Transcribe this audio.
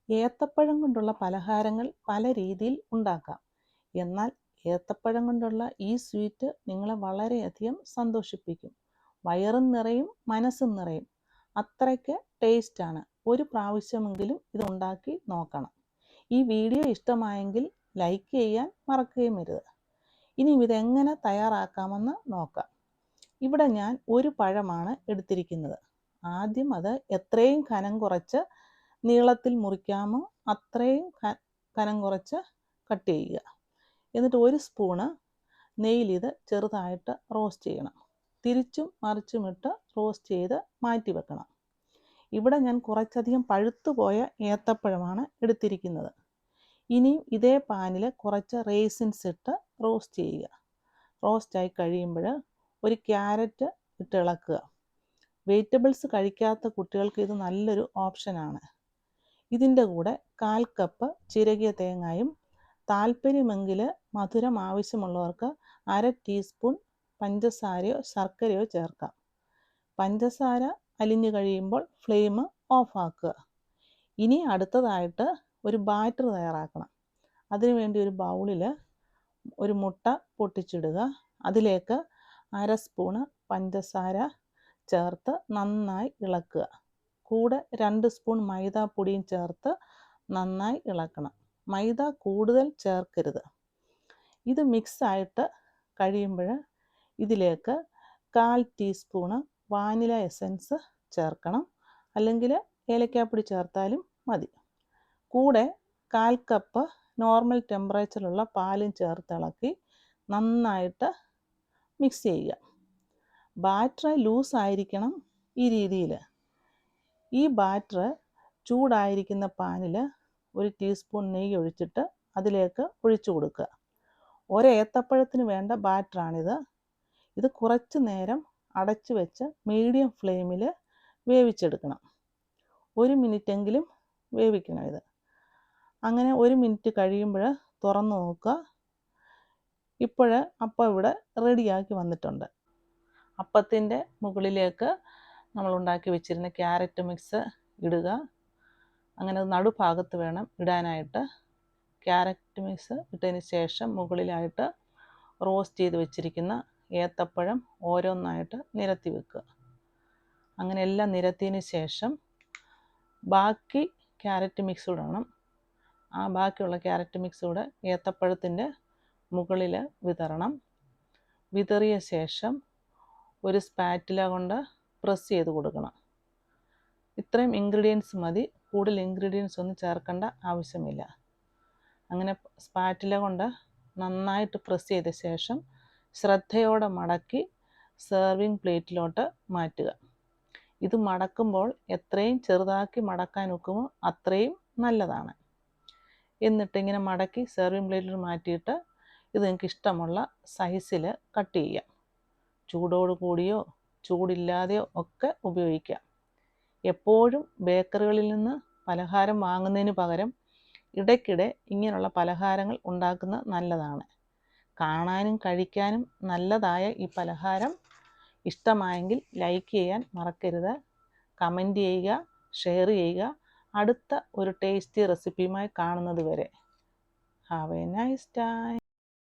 ഏത്തപ്പഴം കൊണ്ടുള്ള പലഹാരങ്ങൾ പല രീതിയിൽ ഉണ്ടാക്കാം. എന്നാൽ ഏത്തപ്പഴം കൊണ്ടുള്ള ഈ സ്വീറ്റ് നിങ്ങളെ വളരെയധികം സന്തോഷിപ്പിക്കും. വയറും നിറയും മനസ്സും നിറയും. അത്രയ്ക്ക് ടേസ്റ്റാണ്. ഒരു പ്രാവശ്യമെങ്കിലും ഇത് ഉണ്ടാക്കി നോക്കണം. ഈ വീഡിയോ ഇഷ്ടമായെങ്കിൽ ലൈക്ക് ചെയ്യാൻ മറക്കുകയും അരുത്. ഇനി ഇതെങ്ങനെ തയ്യാറാക്കാമെന്ന് നോക്കാം. ഇവിടെ ഞാൻ ഒരു പഴമാണ് എടുത്തിരിക്കുന്നത്. ആദ്യം അത് എത്രയും കനം കുറച്ച് നീളത്തിൽ മുറിക്കാമോ അത്രയും കനം കുറച്ച് കട്ട് ചെയ്യുക. എന്നിട്ട് ഒരു സ്പൂണ് നെയ്യിൽ ഇത് ചെറുതായിട്ട് റോസ്റ്റ് ചെയ്യണം. തിരിച്ചും മറിച്ചുമിട്ട് റോസ്റ്റ് ചെയ്ത് മാറ്റി വെക്കണം. ഇവിടെ ഞാൻ കുറച്ചധികം പഴുത്തുപോയ ഏത്തപ്പഴമാണ് എടുത്തിരിക്കുന്നത്. ഇനിയും ഇതേ പാനിൽ കുറച്ച് റേസിൻസ് ഇട്ട് റോസ്റ്റ് ചെയ്യുക. റോസ്റ്റായി കഴിയുമ്പോൾ ഒരു ക്യാരറ്റ് ഇട്ട് ഇളക്കുക. വെജിറ്റബിൾസ് കഴിക്കാത്ത കുട്ടികൾക്ക് ഇത് നല്ലൊരു ഓപ്ഷനാണ്. ഇതിൻ്റെ കൂടെ 1/4 കപ്പ് ചിരകിയ തേങ്ങയും താല്പര്യമെങ്കിൽ മധുരം ആവശ്യമുള്ളവർക്ക് 1/2 ടീസ്പൂൺ പഞ്ചസാരയോ ശർക്കരയോ ചേർക്കാം. പഞ്ചസാര അലിഞ്ഞു കഴിയുമ്പോൾ ഫ്ലെയിം ഓഫാക്കുക. ഇനി അടുത്തതായിട്ട് ഒരു ബാറ്റർ തയ്യാറാക്കണം. അതിനുവേണ്ടി ഒരു ബൗളിൽ ഒരു മുട്ട പൊട്ടിച്ചിടുക. അതിലേക്ക് 1/2 സ്പൂണ് പഞ്ചസാര ചേർത്ത് നന്നായി ഇളക്കുക. കൂടെ 2 സ്പൂൺ മൈദാപ്പൊടിയും ചേർത്ത് നന്നായി ഇളക്കണം. മൈദ കൂടുതൽ ചേർക്കരുത്. ഇത് മിക്സായിട്ട് കഴിയുമ്പോൾ ഇതിലേക്ക് 1/4 ടീസ്പൂണ് വാനില എസൻസ് ചേർക്കണം. അല്ലെങ്കിൽ ഏലക്കാപ്പൊടി ചേർത്താലും മതി. കൂടെ 1/4 കപ്പ് നോർമൽ ടെമ്പറേച്ചറിലുള്ള പാലും ചേർത്തിളക്കി നന്നായിട്ട് മിക്സ് ചെയ്യുക. ബാറ്റർ ലൂസായിരിക്കണം ഈ രീതിയിൽ. ഈ ബാറ്റർ ചൂടായിരിക്കുന്ന പാനിൽ 1 ടീസ്പൂൺ നെയ്യ് ഒഴിച്ചിട്ട് അതിലേക്ക് ഒഴിച്ചു കൊടുക്കുക. ഒരേത്തപ്പഴത്തിന് വേണ്ട ബാറ്ററാണിത്. ഇത് കുറച്ച് നേരം അടച്ചു വെച്ച് മീഡിയം ഫ്ലെയിമിൽ വേവിച്ചെടുക്കണം. 1 മിനിറ്റെങ്കിലും വേവിക്കണം ഇത്. അങ്ങനെ 1 മിനിറ്റ് കഴിയുമ്പോൾ തുറന്ന് നോക്കുക. അപ്പം ഇവിടെ റെഡിയാക്കി വന്നിട്ടുണ്ട്. അപ്പത്തിൻ്റെ മുകളിലേക്ക് നമ്മൾ ഉണ്ടാക്കി വെച്ചിരുന്ന ക്യാരറ്റ് മിക്സ് ഇടുക. അങ്ങനെ നടുഭാഗത്ത് വേണം ഇടാനായിട്ട്. ക്യാരറ്റ് മിക്സ് ഇട്ടതിന് ശേഷം മുകളിലായിട്ട് റോസ്റ്റ് ചെയ്ത് വെച്ചിരിക്കുന്ന ഏത്തപ്പഴം ഓരോന്നായിട്ട് നിരത്തി വെക്കുക. അങ്ങനെ എല്ലാം നിരത്തിയതിന് ശേഷം ബാക്കി ക്യാരറ്റ് മിക്സ് ഇടണം. ആ ബാക്കിയുള്ള ക്യാരറ്റ് മിക്സ് കൂടെ ഏത്തപ്പഴത്തിൻ്റെ മുകളിൽ വിതറണം. വിതറിയ ശേഷം ഒരു സ്പാറ്റില കൊണ്ട് പ്രസ് ചെയ്ത് കൊടുക്കണം. ഇത്രയും ഇൻഗ്രീഡിയൻസ് മതി. കൂടുതൽ ഇൻഗ്രീഡിയൻസ് ഒന്നും ചേർക്കേണ്ട ആവശ്യമില്ല. അങ്ങനെ സ്പാറ്റില കൊണ്ട് നന്നായിട്ട് പ്രസ് ചെയ്ത ശേഷം ശ്രദ്ധയോടെ മടക്കി സെർവിങ് പ്ലേറ്റിലോട്ട് മാറ്റുക. ഇത് മടക്കുമ്പോൾ എത്രയും ചെറുതാക്കി മടക്കാൻ ഒക്കുമോ അത്രയും നല്ലതാണ്. എന്നിട്ട് ഇങ്ങനെ മടക്കി സെർവിങ് പ്ലേറ്റിൽ മാറ്റിയിട്ട് ഇത് നിങ്ങൾക്ക് ഇഷ്ടമുള്ള സൈസിൽ കട്ട് ചെയ്യാം. ചൂടോട് കൂടിയോ ചൂടില്ലാതെയോ ഒക്കെ ഉപയോഗിക്കാം. എപ്പോഴും ബേക്കറികളിൽ നിന്ന് പലഹാരം വാങ്ങുന്നതിന് പകരം ഇടയ്ക്കിടെ ഇങ്ങനെയുള്ള പലഹാരങ്ങൾ ഉണ്ടാക്കുന്നത് നല്ലതാണ്. കാണാനും കഴിക്കാനും നല്ലതായ ഈ പലഹാരം ഇഷ്ടമായെങ്കിൽ ലൈക്ക് ചെയ്യാൻ മറക്കരുത്. കമൻറ്റ് ചെയ്യുക, ഷെയർ ചെയ്യുക. അടുത്ത ഒരു ടേസ്റ്റി റെസിപ്പിയുമായി കാണുന്നത് വരെ ഹാവ് എ നൈസ് ടൈം.